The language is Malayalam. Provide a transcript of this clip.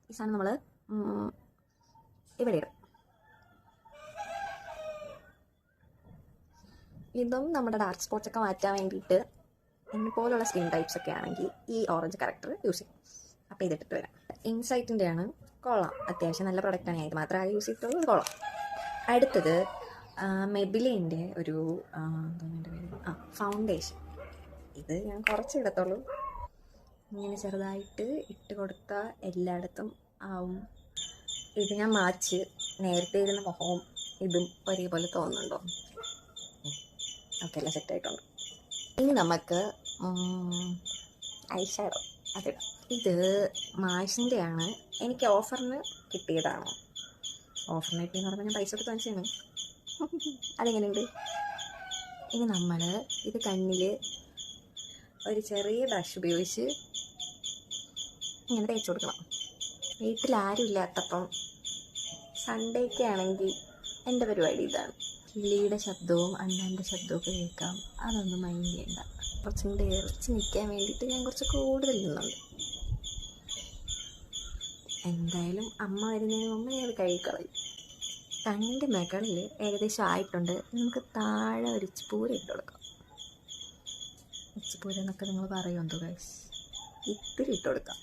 ഈ സാധനം നമ്മൾ ഇവിടെ ഇടും. ഇതും നമ്മുടെ ഡാർക്ക് സ്പോട്ട്സ് ഒക്കെ മാറ്റാൻ വേണ്ടിയിട്ട് എന്നെ പോലുള്ള സ്കിൻ ടൈപ്സ് ഒക്കെ ആണെങ്കിൽ ഈ ഓറഞ്ച് കറക്റ്റർ യൂസ് ചെയ്യും. അപ്പോൾ ഇതിട്ടിട്ട് വരാം. ഇൻസൈറ്റിൻ്റെ ആണ്, കൊള്ളാം, അത്യാവശ്യം നല്ല പ്രൊഡക്റ്റാണ്. ഇത് മാത്രമേ യൂസ് ചെയ്തിട്ടുള്ളൂ, കൊള്ളാം. അടുത്തത് മെബിലിൻ്റെ ഒരു ഫൗണ്ടേഷൻ. ഇത് ഞാൻ കുറച്ച് ഇടത്തുള്ളൂ. ഇങ്ങനെ ചെറുതായിട്ട് ഇട്ട് കൊടുത്താൽ എല്ലായിടത്തും ആവും. ഇത് ഞാൻ മാച്ച് നേരത്തെ ഇരുന്ന മുഖവും ഇതും ഒരേപോലെ തോന്നുന്നുണ്ടോ? ഓക്കെ, എല്ലാം സെറ്റായിട്ടുണ്ട്. ഇനി നമുക്ക് ഐ ഷാഡോ അതിടാം. ഇത് മാഷിൻ്റെ ആണ്. എനിക്ക് ഓഫറിന് കിട്ടിയതാണ്. ഓഫറിന് കിട്ടിയെന്ന് പറഞ്ഞാൽ ഞാൻ പൈസ കൊടുത്ത് വാങ്ങിച്ചാണ്. അതെങ്ങനെയുണ്ട്? ഇനി നമ്മൾ ഇത് കണ്ണിൽ ഒരു ചെറിയ ബ്രഷ് ഉപയോഗിച്ച് ഇങ്ങനെ തേച്ച് കൊടുക്കണം. വീട്ടിലാരും ഇല്ലാത്തപ്പം സൺഡേക്ക് ആണെങ്കിൽ എൻ്റെ പരിപാടി ഇതാണ്. കിളിയുടെ ശബ്ദവും അണ്ണൻ്റെ ശബ്ദവും ഒക്കെ കേൾക്കാം. അതൊന്നും മൈൻഡ് ചെയ്യണ്ട. കുറച്ചും കൂടി ഇറച്ച് നിൽക്കാൻ വേണ്ടിയിട്ട് ഞാൻ കുറച്ച് കൂടുതൽ നിന്നുണ്ട്. എന്തായാലും അമ്മ വരുന്നതിന് മുമ്പ് ഞാൻ കഴുകിക്കളയും. കണ്ണിൻ്റെ മുകളിൽ ഏകദേശം ആയിട്ടുണ്ട്. നമുക്ക് താഴെ ഒരു ഇച്ചിപ്പൂര ഇട്ട് കൊടുക്കാം. ഇച്ചിപ്പൂര എന്നൊക്കെ നിങ്ങൾ പറയുമെന്തോ ഗൈസ്, ഇത്തിരി ഇട്ട് കൊടുക്കാം.